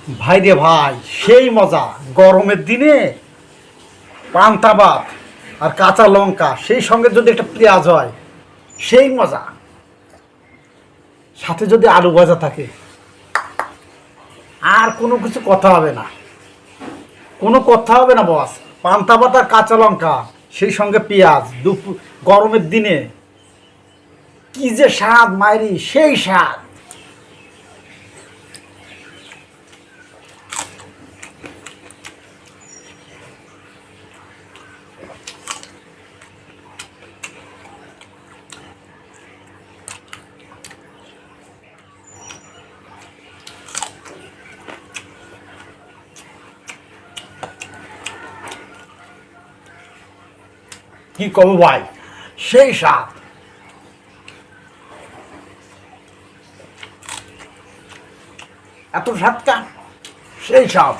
ভাই রে ভাই, সেই মজা গরমের দিনে পান্তা ভাত আর কাঁচা লঙ্কা, সেই সঙ্গে যদি একটা পেঁয়াজ হয়, সেই মজা। সাথে যদি আলু ভাজা থাকে, আর কোনো কিছু কথা হবে না, কোনো কথা হবে না বস। পান্তা ভাত আর কাঁচা লঙ্কা, সেই সঙ্গে পেঁয়াজ, দুপুর গরমের দিনে কি যে স্বাদ মাইরি, সেই স্বাদ। কি কব ভাই, সেই স্বাদ। এত স্বাদটা, সেই স্বাদ।